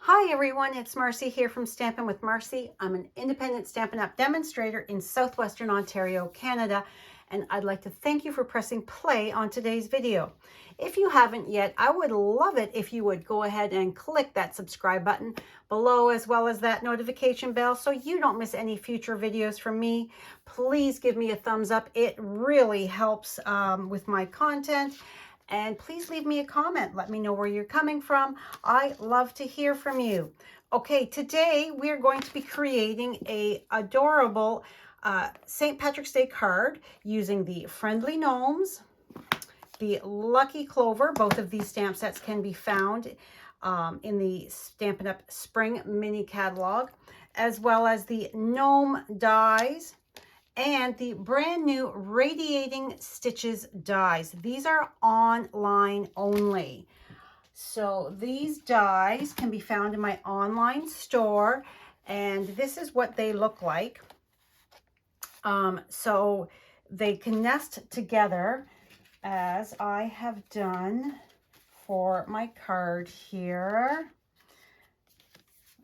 Hi everyone, it's Marcy here from Stampin' with Marcy. I'm an independent Stampin' Up! Demonstrator in Southwestern Ontario, Canada, and I'd like to thank you for pressing play on today's video. If you haven't yet, I would love it if you would go ahead and click that subscribe button below as well as that notification bell so you don't miss any future videos from me. Please give me a thumbs up. It really helps with my content. And please leave me a comment. Let me know where you're coming from. I love to hear from you. Okay, today we're going to be creating a adorable St. Patrick's Day card using the Friendly Gnomes, the Lucky Clover. Both of these stamp sets can be found in the Stampin' Up! Spring Mini Catalog, as well as the Gnome Dies, and the brand new Radiating Stitches Dies. These are online only. So these dies can be found in my online store, and this is what they look like. So they can nest together as I have done for my card here.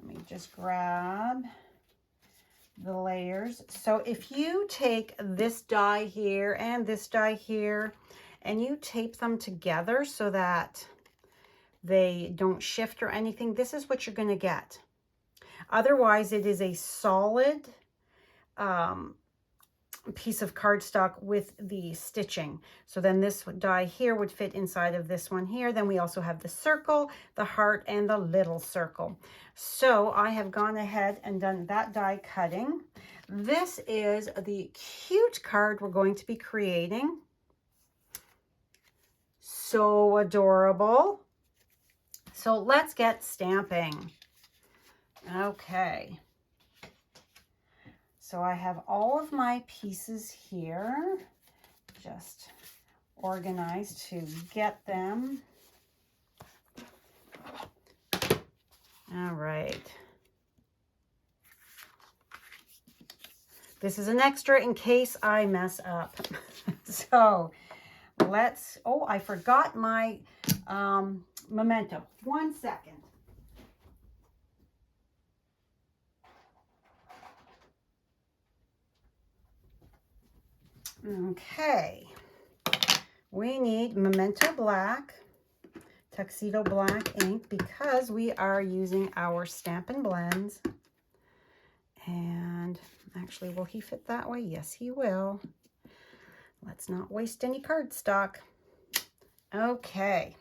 Let me just grab the layers. So if you take this die here and this die here and you tape them together so that they don't shift or anything, this is what you're going to get. Otherwise, it is a solid piece of cardstock with the stitching. So then this die here would fit inside of this one here. Then we also have the circle, the heart, and the little circle. So I have gone ahead and done that die cutting. This is the cute card we're going to be creating. So adorable. So let's get stamping. Okay. So I have all of my pieces here, just organized to get them. All right. This is an extra in case I mess up. So let's, oh, I forgot my memento. 1 second. Okay, we need Memento Black, Tuxedo Black ink, because we are using our Stampin' Blends. And actually, will he fit that way? Yes, he will. Let's not waste any cardstock. Okay,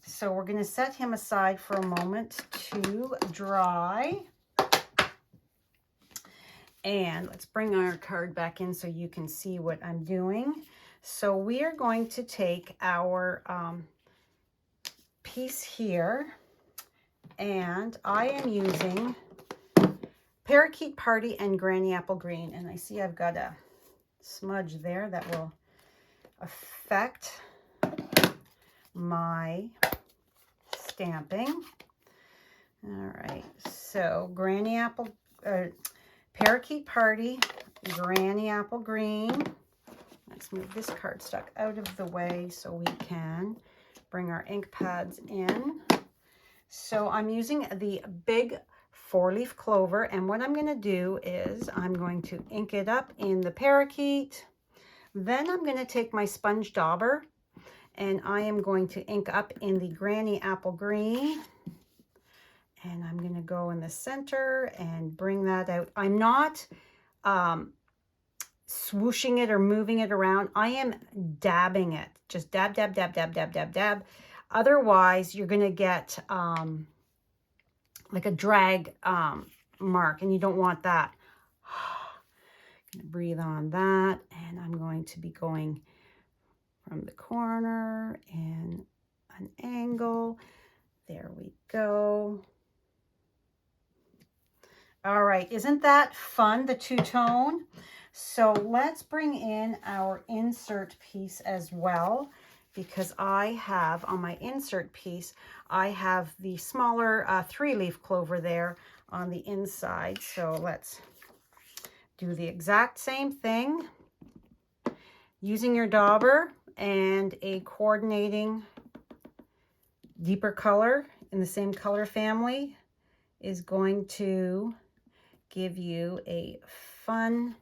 so we're going to set him aside for a moment to dry. And let's bring our card back in so you can see what I'm doing. So we are going to take our piece here, and I am using Parakeet Party and Granny Apple Green. And I see I've got a smudge there that will affect my stamping. All right, so Granny Apple, Parakeet Party, Granny Apple Green. Let's move this cardstock out of the way so we can bring our ink pads in. So I'm using the big 4-leaf clover, and what I'm going to do is I'm going to ink it up in the Parakeet. Then I'm going to take my sponge dauber, and I am going to ink up in the Granny Apple Green. And I'm going to go in the center and bring that out. I'm not swooshing it or moving it around. I am dabbing it. Just dab, dab, dab, dab, dab, dab, dab. Otherwise, you're going to get like a drag mark, and you don't want that. I'm going to breathe on that, and I'm going to be going from the corner in an angle. There we go. All right, isn't that fun, the two-tone? So let's bring in our insert piece as well, because I have, on my insert piece, I have the smaller 3-leaf clover there on the inside. So let's do the exact same thing, using your dauber and a coordinating deeper color in the same color family. is going to give you a fun,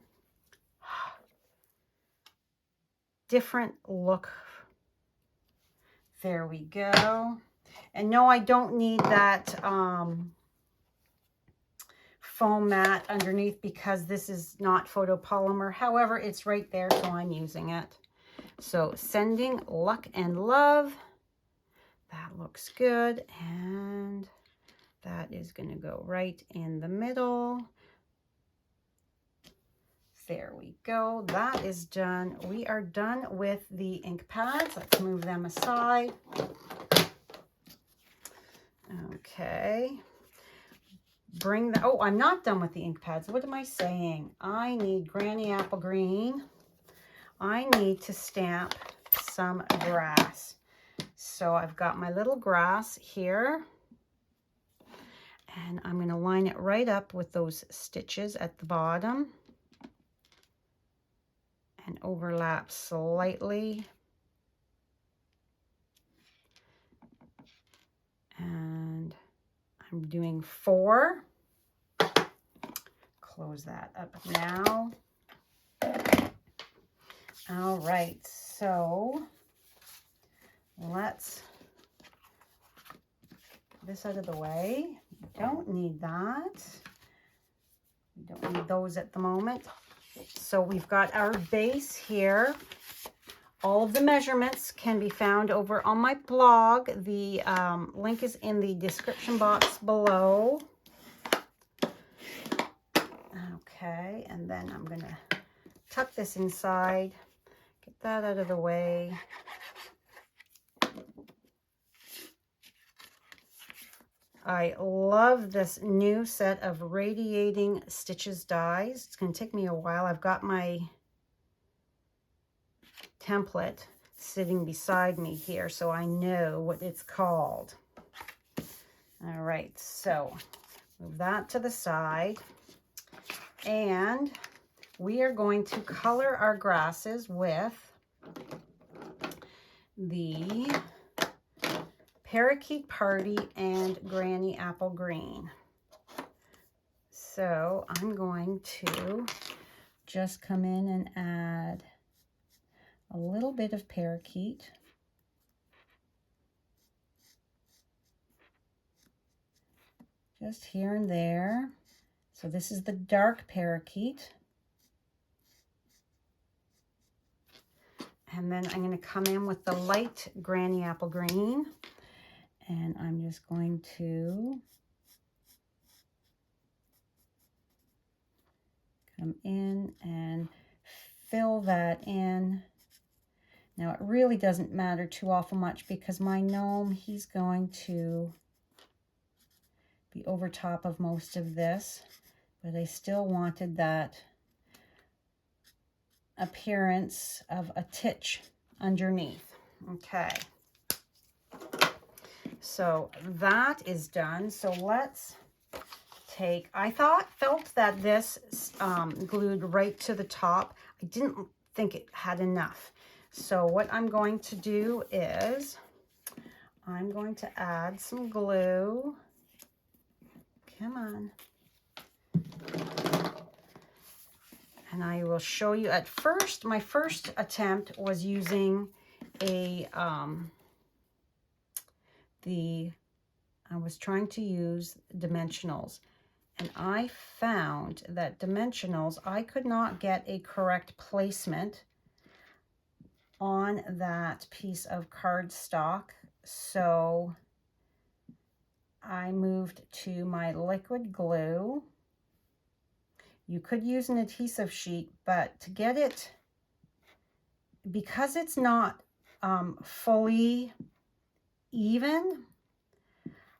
different look. There we go. And no, I don't need that foam mat underneath because this is not photopolymer. However, it's right there, so I'm using it. So sending luck and love. That looks good. And that is going to go right in the middle. There we go. That is done. We are done with the ink pads. Let's move them aside. Okay. Bring the, oh, I'm not done with the ink pads. What am I saying? I need Granny Apple Green. I need to stamp some grass. So I've got my little grass here. And I'm going to line it right up with those stitches at the bottom. And overlap slightly. And I'm doing 4. Close that up now. All right, so let's get this out of the way. We don't need that. We don't need those at the moment. So we've got our base here. All of the measurements can be found over on my blog. The link is in the description box below. Okay, and then I'm going to tuck this inside, get that out of the way. I love this new set of Radiating Stitches Dies. It's going to take me a while. I've got my template sitting beside me here, so I know what it's called. All right, so move that to the side. And we are going to color our grasses with the Parakeet Party and Granny Apple Green. So I'm going to just come in and add a little bit of Parakeet. Just here and there. So this is the dark Parakeet. And then I'm going to come in with the light Granny Apple Green. And I'm just going to come in and fill that in. Now it really doesn't matter too awful much because my gnome, he's going to be over top of most of this, but I still wanted that appearance of a titch underneath. Okay. So that is done. So let's take, I felt that this glued right to the top. I didn't think it had enough. So what I'm going to do is I'm going to add some glue. Come on. And I will show you at first, my first attempt was using a, I was trying to use dimensionals, and I found that dimensionals, I could not get a correct placement on that piece of cardstock. So I moved to my liquid glue. You could use an adhesive sheet, but to get it, because it's not fully even,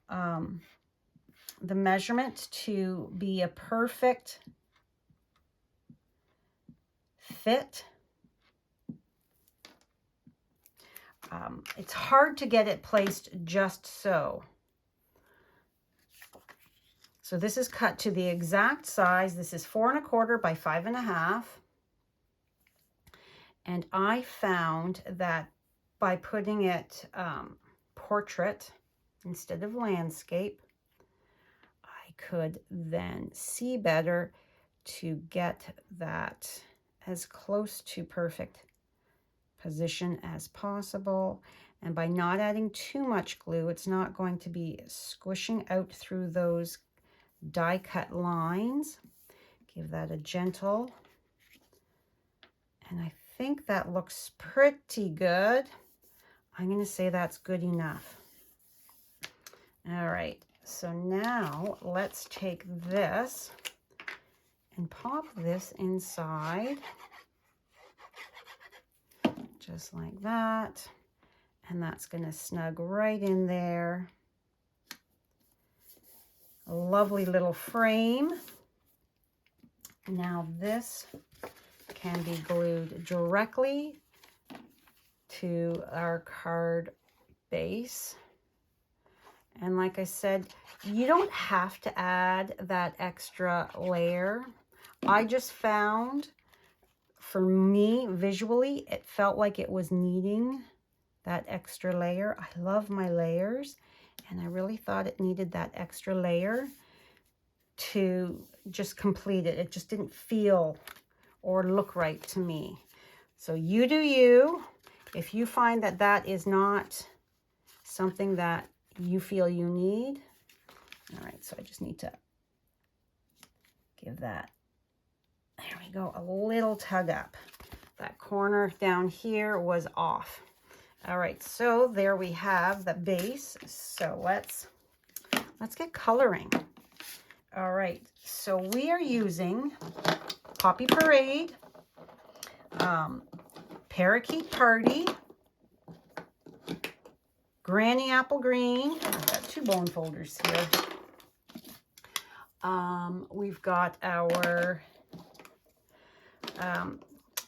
the measurement to be a perfect fit, it's hard to get it placed just so. So this is cut to the exact size. This is 4 1/4 by 5 1/2. And I found that by putting it portrait instead of landscape, I could then see better to get that as close to perfect position as possible. And by not adding too much glue, it's not going to be squishing out through those die cut lines. Give that a gentle, and I think that looks pretty good. I'm going to say that's good enough. All right, so now let's take this and pop this inside, just like that. And that's going to snug right in there. A lovely little frame. Now this can be glued directly to our card base. And like I said, you don't have to add that extra layer. I just found, for me, visually, it felt like it was needing that extra layer. I love my layers, and I really thought it needed that extra layer to just complete it. It just didn't feel or look right to me. So you do you. If you find that that is not something that you feel you need. All right, so I just need to give that, there we go, a little tug up. That corner down here was off. All right, so there we have the base. So let's get coloring. All right, so we are using Poppy Parade, Parakeet Party, Granny Apple Green. I've got two bone folders here. We've got our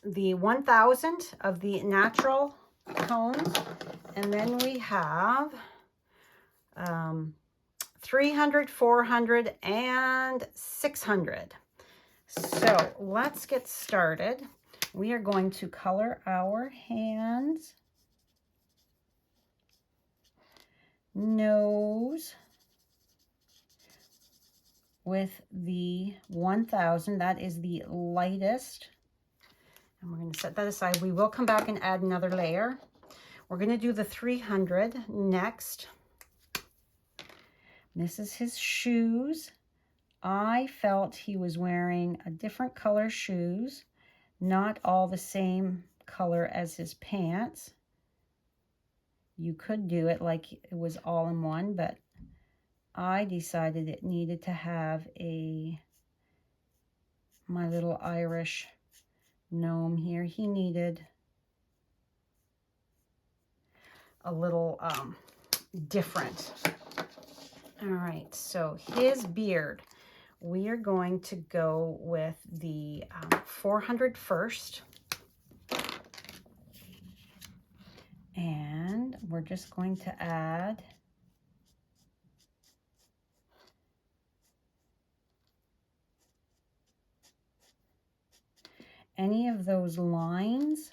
the 1000 of the natural tones, and then we have 300, 400, and 600. So let's get started. We are going to color our hands, nose with the 1000. That is the lightest. And we're going to set that aside. We will come back and add another layer. We're going to do the 300 next. This is his shoes. I felt he was wearing a different color shoes, not all the same color as his pants. You could do it like it was all in one, but I decided it needed to have my little Irish gnome here. He needed a little different. All right, so his beard, we are going to go with the 400 first. And we're just going to add any of those lines.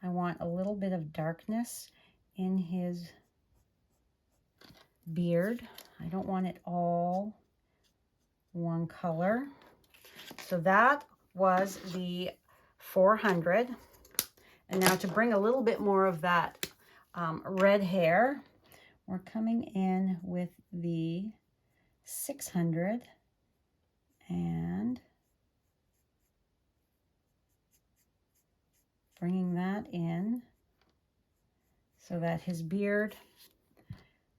I want a little bit of darkness in his beard. I don't want it all one color. So that was the 400. And now to bring a little bit more of that red hair, we're coming in with the 600 and bringing that in so that his beard,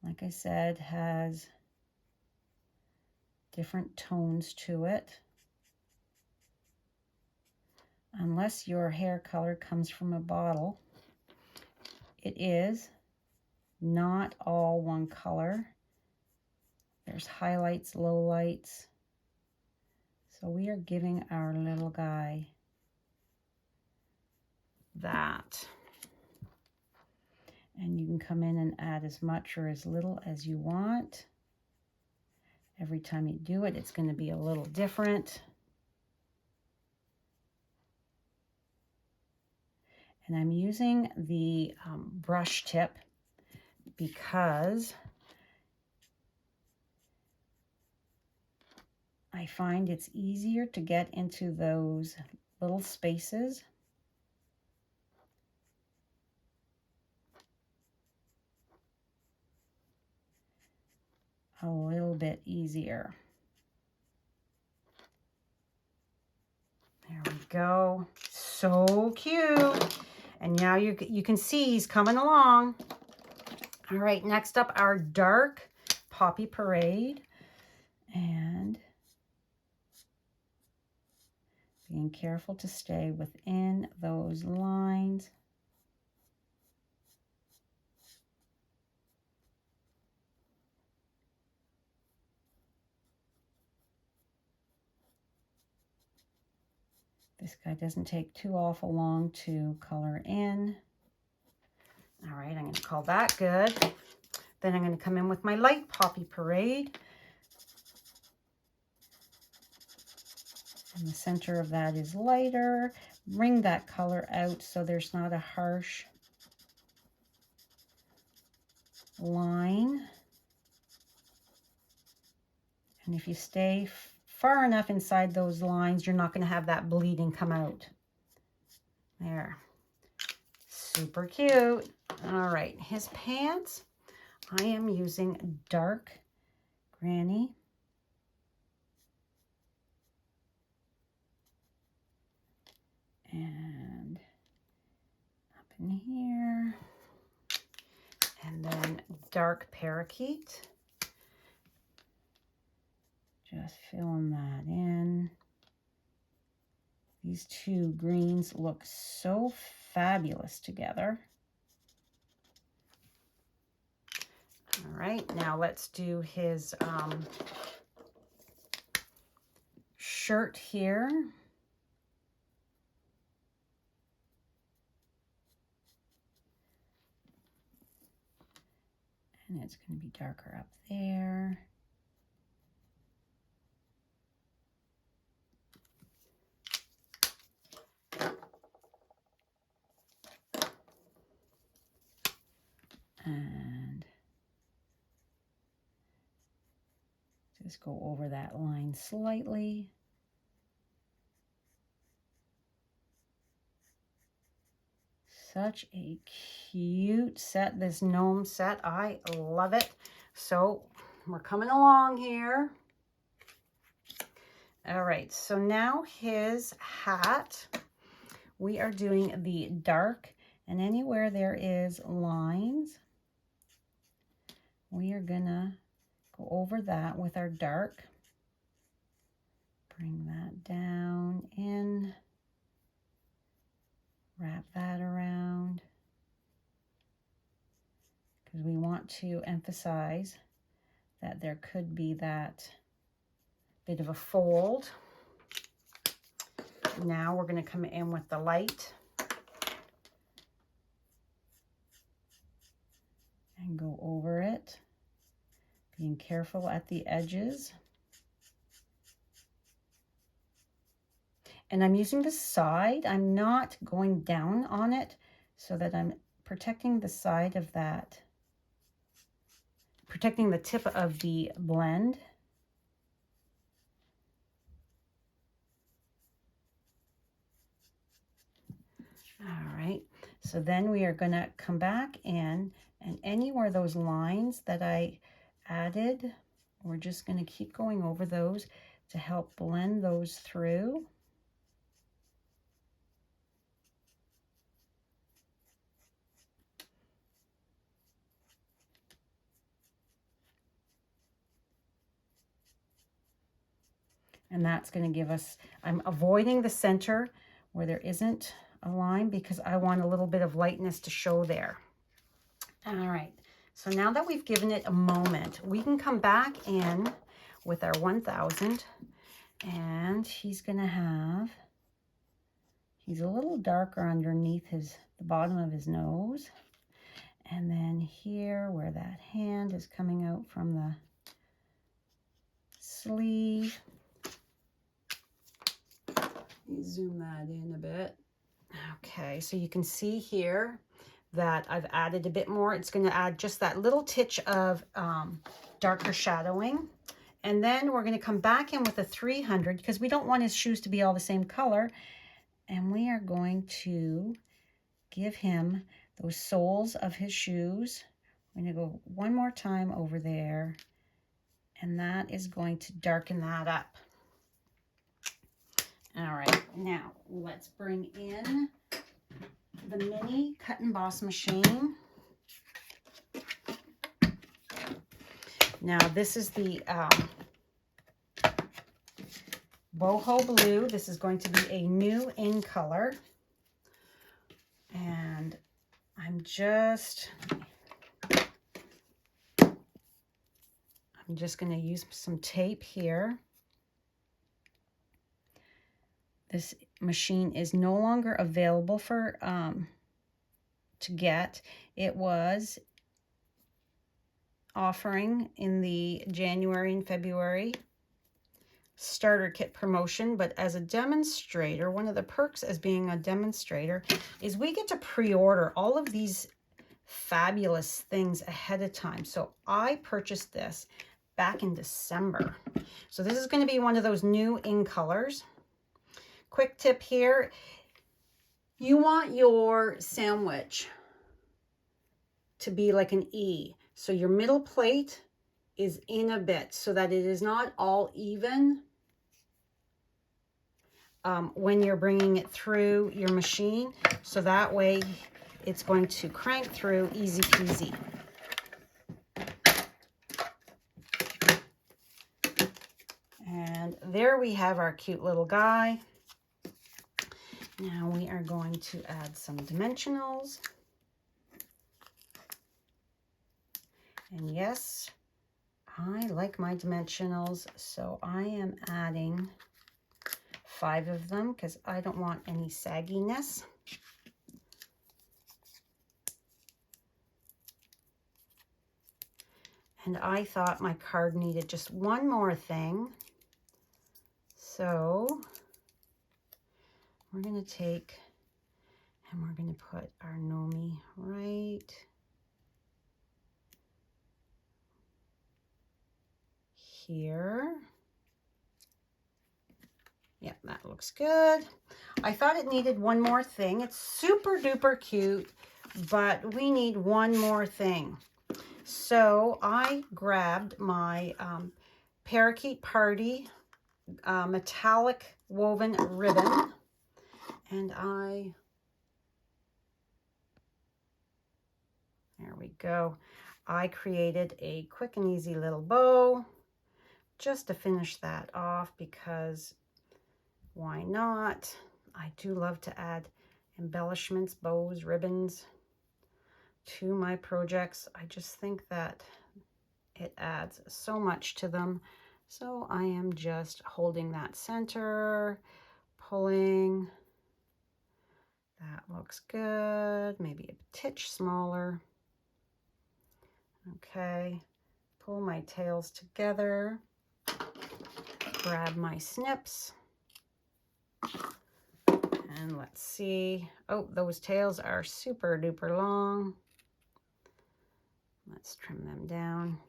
like I said, has different tones to it. Unless your hair color comes from a bottle, it is not all one color. There's highlights, lowlights. So we are giving our little guy that. And you can come in and add as much or as little as you want. Every time you do it, it's going to be a little different. And I'm using the brush tip because I find it's easier to get into those little spaces. A little bit easier. There we go. So cute. And now you can see he's coming along. All right, next up, our dark Poppy Parade. And being careful to stay within those lines. This guy doesn't take too awful long to color in. All right, I'm going to call that good. Then I'm going to come in with my light Poppy Parade. And the center of that is lighter. Bring that color out so there's not a harsh line. And if you stay far enough inside those lines, you're not going to have that bleeding come out. There. Super cute. All right, his pants, I am using dark Granny. And up in here. And then dark Parakeet. Just filling that in. These two greens look so fabulous together. All right, now let's do his shirt here. And it's going to be darker up there. And just go over that line slightly. Such a cute set, this gnome set. I love it. So we're coming along here. All right, so now his hat. We are doing the dark, and anywhere there is lines, we are gonna go over that with our dark. Bring that down in. Wrap that around, because we want to emphasize that there could be that bit of a fold. Now we're going to come in with the light and go over it, being careful at the edges. And I'm using the side. I'm not going down on it so that I'm protecting the side of that, protecting the tip of the blend. All right, so then we are going to come back in, and anywhere those lines that I added, we're just going to keep going over those to help blend those through. And that's going to give us, I'm avoiding the center where there isn't a line because I want a little bit of lightness to show there. All right, so now that we've given it a moment, we can come back in with our 1000, and he's going to have, he's a little darker underneath the bottom of his nose. And then here where that hand is coming out from the sleeve. Zoom that in a bit. Okay, so you can see here that I've added a bit more. It's going to add just that little titch of darker shadowing. And then we're going to come back in with a 300 because we don't want his shoes to be all the same color. And we are going to give him those soles of his shoes. I'm going to go one more time over there. And that is going to darken that up. All right, now let's bring in the mini cut and emboss machine. Now this is the boho blue. This is going to be a new in color. And I'm just going to use some tape here. This machine is no longer available for to get. It was offering in the January and February starter kit promotion, but as a demonstrator, one of the perks as being a demonstrator is we get to pre-order all of these fabulous things ahead of time. So I purchased this back in December. So this is going to be one of those new in colors. Quick tip here, you want your sandwich to be like an E. So your middle plate is in a bit so that it is not all even when you're bringing it through your machine. So that way it's going to crank through easy peasy. And there we have our cute little guy. Now we are going to add some dimensionals. And yes, I like my dimensionals, so I am adding 5 of them because I don't want any sagginess. And I thought my card needed just one more thing. So we're going to take and we're going to put our Gnome right here. Yeah, that looks good. I thought it needed one more thing. It's super duper cute, but we need one more thing. So I grabbed my Parakeet Party metallic woven ribbon, and there we go. I created a quick and easy little bow just to finish that off because why not? I do love to add embellishments, bows, ribbons to my projects. I just think that it adds so much to them. So I am just holding that center, pulling. That looks good. Maybe a titch smaller. Okay, pull my tails together, grab my snips, and let's see. Oh, those tails are super duper long. Let's trim them down.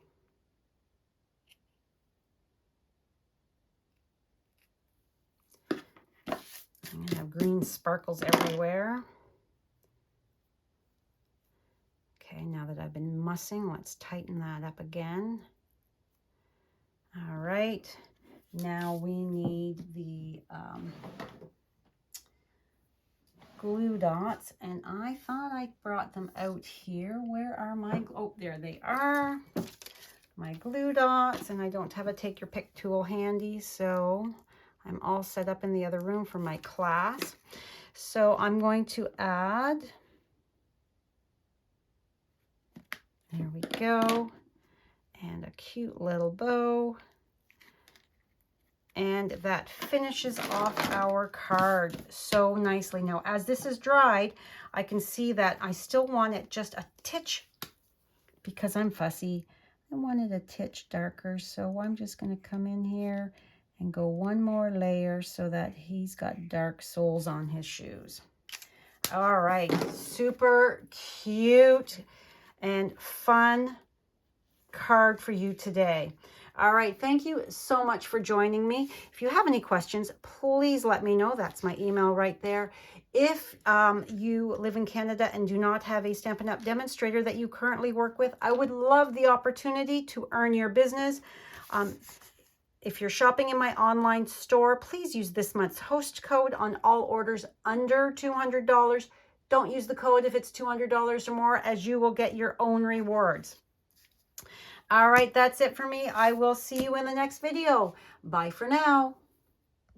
I'm gonna have green sparkles everywhere. Okay, now that I've been mussing, let's tighten that up again. All right, now we need the glue dots, and I thought I brought them out here. Where are my, oh, there they are, my glue dots, and I don't have a take your pick tool handy, so I'm all set up in the other room for my class. So I'm going to add, there we go, and a cute little bow. And that finishes off our card so nicely. Now, as this is dried, I can see that I still want it just a titch, because I'm fussy. I want it a titch darker, so I'm just going to come in here and go one more layer so that he's got dark soles on his shoes. All right, super cute and fun card for you today. All right, thank you so much for joining me. If you have any questions, please let me know. That's my email right there. If you live in Canada and do not have a Stampin' Up! Demonstrator that you currently work with, I would love the opportunity to earn your business. If you're shopping in my online store, please use this month's host code on all orders under $200. Don't use the code if it's $200 or more, as you will get your own rewards. All right, that's it for me. I will see you in the next video. Bye for now.